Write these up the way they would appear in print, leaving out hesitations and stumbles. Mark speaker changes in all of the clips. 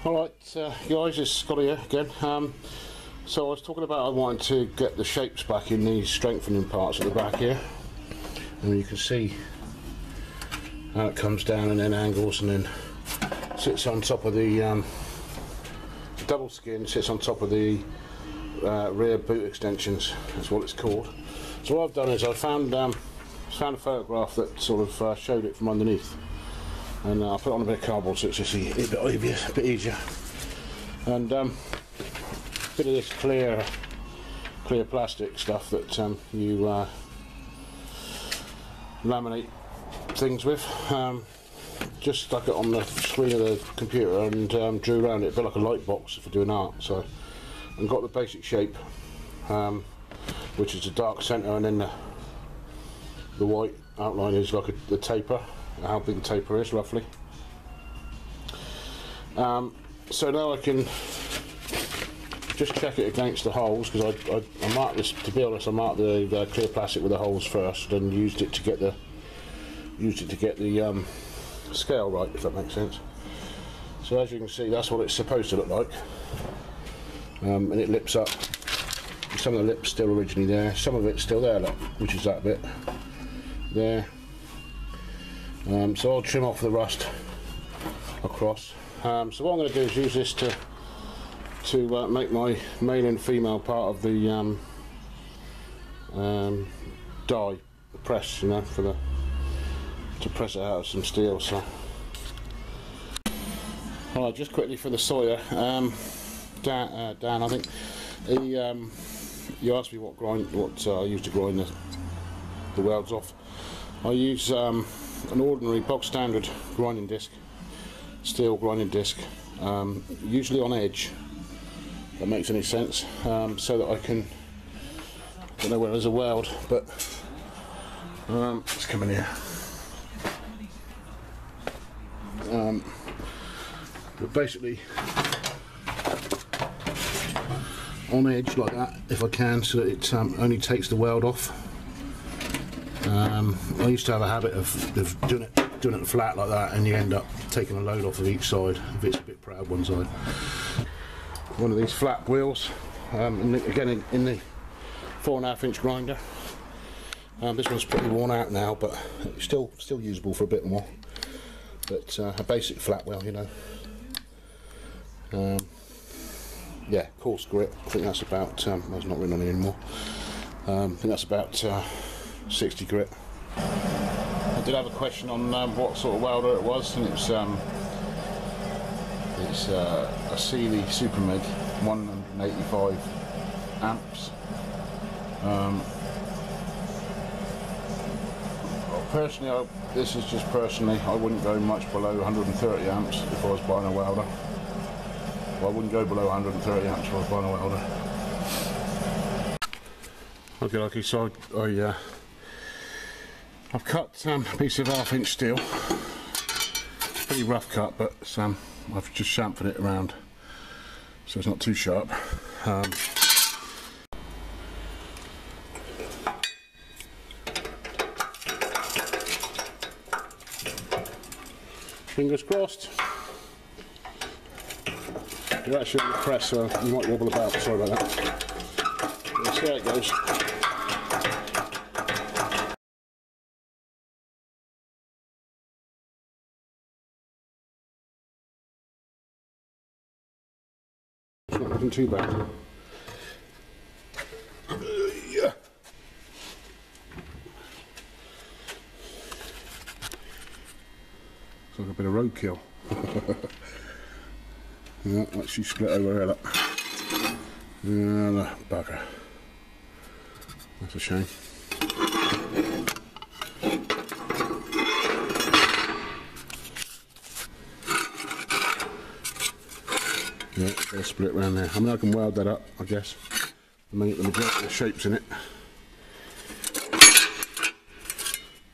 Speaker 1: Alright guys, it's Scotty here again. So I was talking about I wanted to get the shapes back in these strengthening parts at the back here, and you can see how it comes down and then angles and then sits on top of the double skin, sits on top of the rear boot extensions. That's what it's called. So what I've done is I found a photograph that sort of showed it from underneath, and I put on a bit of cardboard so it's just a bit easier. And a bit of this clear plastic stuff that you laminate things with. Just stuck it on the screen of the computer and drew around it a bit like a light box for doing art. So, and got the basic shape, which is a dark centre, and then the white outline is like the taper, how big the taper is roughly. So now I can just check it against the holes, because I marked this, to be honest, I marked the clear plastic with the holes first, and used it to get the scale right, if that makes sense. So as you can see, that's what it's supposed to look like, and it lips up. Some of the lips still originally there, some of it's still there, look, which is that bit there. So I'll trim off the rust across. So what I'm going to do is use this to make my male and female part of the die, the press, you know, to press it out of some steel. So, alright, just quickly for the Sawyer. Dan, I think you asked me what I use to grind the welds off. I use an ordinary bog standard grinding disc, steel grinding disc, usually on edge, if that makes any sense, so that I don't know where there's a weld, but let's come in here. But basically on edge like that, if I can, so that it only takes the weld off. I used to have a habit of doing it flat like that, and you end up taking a load off of each side if it's a bit proud one side. One of these flat wheels, again in the 4.5 inch grinder. This one's pretty worn out now, but it's still usable for a bit more. But a basic flat wheel, you know. Yeah, coarse grit. I think that's about. That's not written on it anymore. I think that's about 60 grit. I did have a question on what sort of welder it was, and it's a Sealy Supermig 185 amps. Personally, this is just personally, I wouldn't go much below 130 amps if I was buying a welder. Well, I wouldn't go below 130 amps if I was buying a welder. Okay, so I've cut a piece of 1/2 inch steel. Pretty rough cut, but I've just chamfered it around so it's not too sharp. Fingers crossed. You're actually on the press, so you might wobble about. Sorry about that. Let's see how it goes. It's not looking too bad. Yeah. It's like a bit of roadkill. Yeah, actually split over here, look. Bugger. That's a shame. Yeah, they're split around there. I mean, I can weld that up, I guess. The majority of the shapes in it,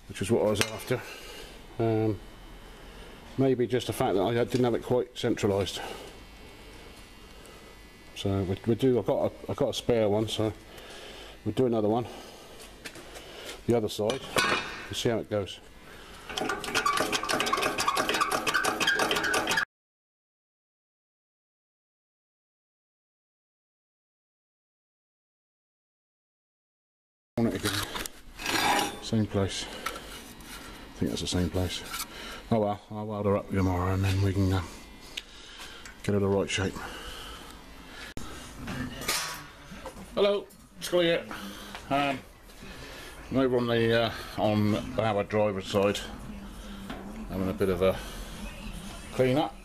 Speaker 1: which is what I was after. Maybe just the fact that I didn't have it quite centralised. So we do. I've got a spare one, so we'll do another one. The other side. We'll see how it goes. on it again. Same place. I think that's the same place. Oh well, I'll weld her up tomorrow and then we can get her the right shape. Hello, Scully here. I'm over on our driver's side, having a bit of a clean up,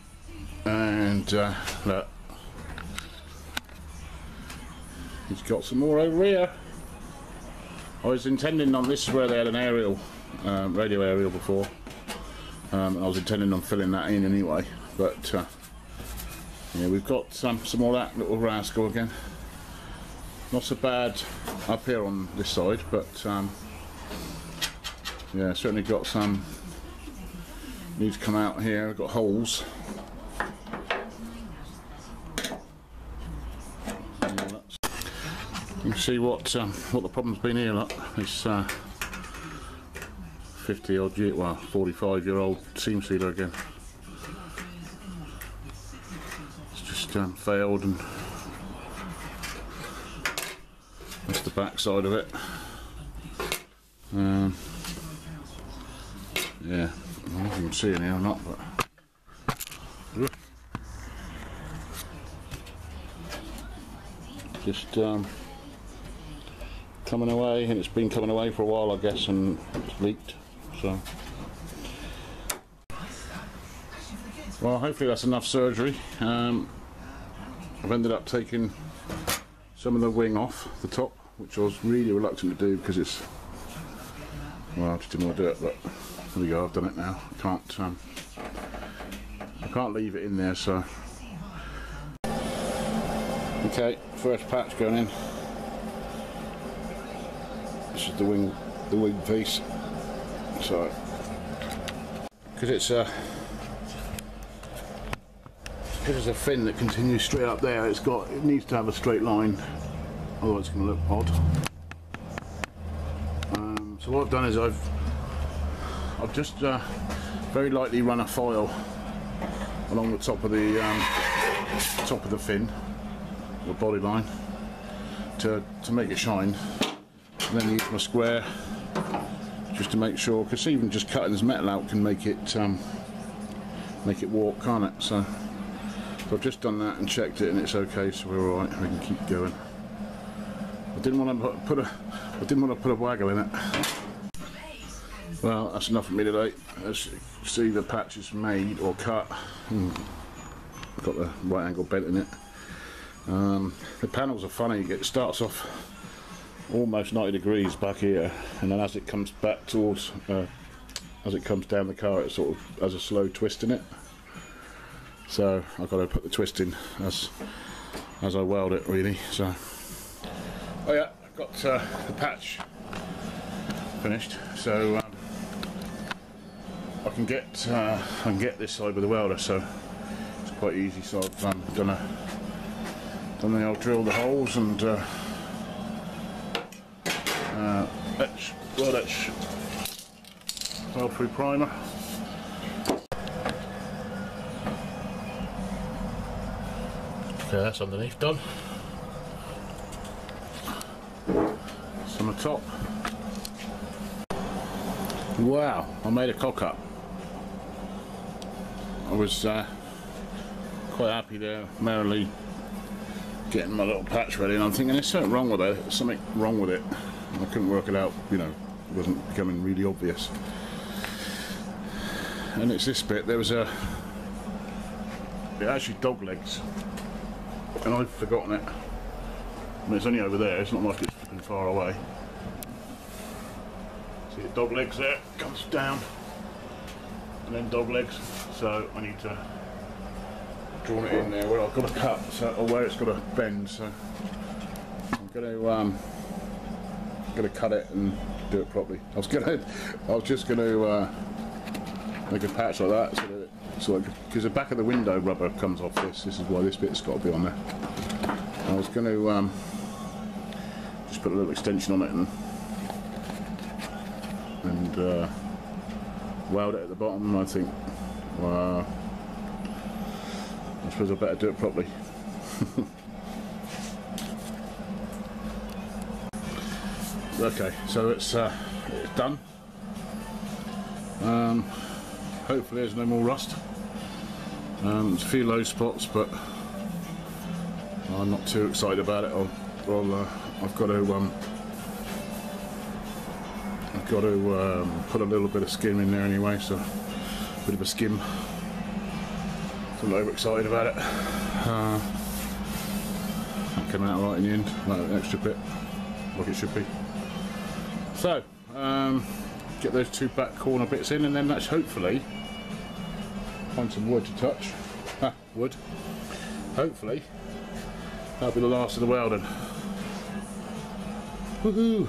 Speaker 1: and look, he's got some more over here. I was intending on, this is where they had an aerial, radio aerial before, and I was intending on filling that in anyway, but yeah, we've got some more of that little rascal again. Not so bad up here on this side, but yeah, certainly got some, need to come out here. We've got holes. You can see what the problem's been here. Look, this 50-odd year, well, 45-year-old seam sealer again. It's just failed, and that's the back side of it. Yeah, I don't know if you can see it here or not, but just coming away, and it's been coming away for a while, I guess, and it's leaked. So, well, hopefully that's enough surgery. I've ended up taking some of the wing off the top, which I was really reluctant to do because it's, well, I just didn't want to do it, but there we go, I've done it now. I can't leave it in there, so. Okay, first patch going in. This is the wing piece. So, because it's a fin that continues straight up there, it needs to have a straight line, otherwise it's going to look odd. So what I've done is I've just very lightly run a file along the top of the fin, the body line, to make it shine, and then use my square just to make sure, because even just cutting this metal out can make it walk, can't it? So I've just done that and checked it, and it's okay, so we're all right. We can keep going. I didn't want to put a waggle in it. Well, that's enough for me today. As you can see, the patch is made or cut. I've got the right angle bent in it. The panels are funny. It starts off almost 90 degrees back here, and then as it comes back towards, as it comes down the car, it sort of has a slow twist in it. So I've got to put the twist in as I weld it, really. So, oh yeah, I've got the patch finished. So I can get this side with the welder. So it's quite easy. So I've done the old drill the holes and etch weld through primer. Okay, that's underneath done. Some on the top. Wow, I made a cock up. I was quite happy there, merrily getting my little patch ready, and I'm thinking there's something wrong with it. There's something wrong with it. I couldn't work it out, you know, it wasn't becoming really obvious. And it's this bit, it actually dog legs, and I've forgotten it. I mean, it's only over there, it's not like it's flipping far away. See the dog legs there, comes down, and then dog legs, so I need to draw it in there where I've got to cut, so, or where it's got to bend, so I'm going to cut it and do it properly. I was just going to make a patch like that, so because the back of the window rubber comes off this. This is why this bit's got to be on there. I was going to just put a little extension on it and weld it at the bottom. And I think, well, I suppose I better do it properly. Okay, so it's done. Hopefully there's no more rust. There's a few low spots, but I'm not too excited about it. I've got to put a little bit of skim in there anyway, so a bit of a skim. So I'm not overexcited about it. That came out right in the end, like an extra bit, like it should be. So, get those two back corner bits in, and then that's hopefully, find some wood to touch. Wood. Hopefully, that'll be the last of the welding. Woohoo!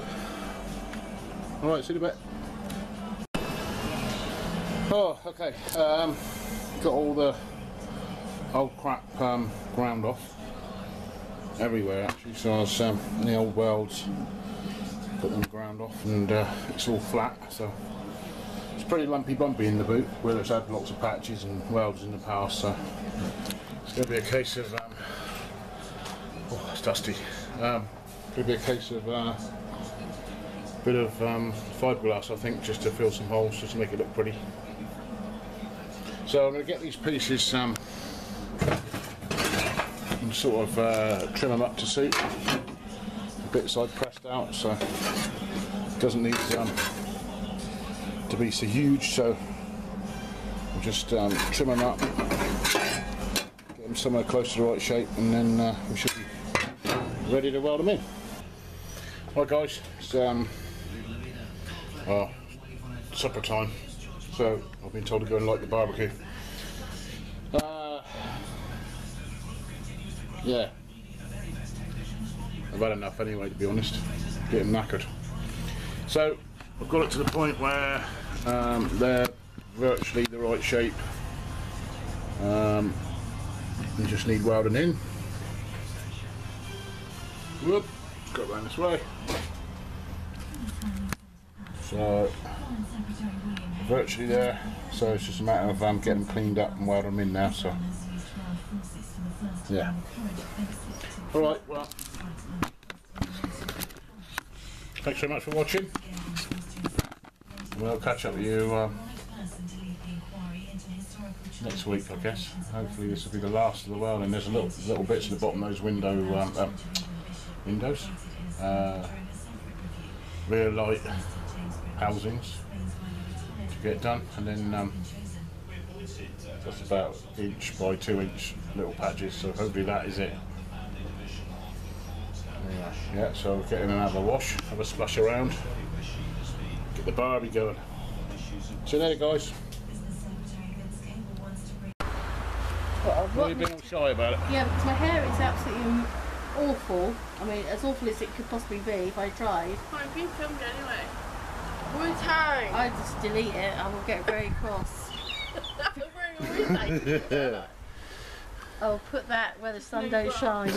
Speaker 1: Alright, see you in a bit. Oh, okay. Got all the old crap ground off. Everywhere actually, so I was the old welds, put them ground off, and it's all flat, so it's pretty lumpy bumpy in the boot, where it's had lots of patches and welds in the past, so it's going to be a case of oh, it's dusty. Going to be a case of bit of fiberglass, I think, just to fill some holes, just to make it look pretty. So I'm going to get these pieces and sort of trim them up to suit. The bits I've pressed out, so it doesn't need to be so huge, so we'll just trim them up, get them somewhere close to the right shape, and then we should be ready to weld them in. Right guys, it's well, supper time, so I've been told to go and light the barbecue. Yeah, I've had enough anyway, to be honest, getting knackered. So I've got it to the point where they're virtually the right shape, and just need welding in. Whoop, go around this way. So virtually there, so it's just a matter of getting them cleaned up and welding them in now, so yeah. Alright, well, thanks very much for watching. We'll catch up with you next week, I guess. Hopefully this will be the last of the welding. There's a little bits at the bottom of those windows, rear light housings to get done, and then that's about 1 by 2 inch little patches, so hopefully that is it. Yeah, so we'll get in and have a wash, have a splash around, get the barbie going. See you later guys. What are you being all shy about it?
Speaker 2: Yeah, because my hair is absolutely awful. I mean, as awful as it could possibly be if I tried.
Speaker 3: Well, I'm being filmed anyway. We're tired.
Speaker 2: I just delete it. I will get very cross. I'll put that where the sun don't shine.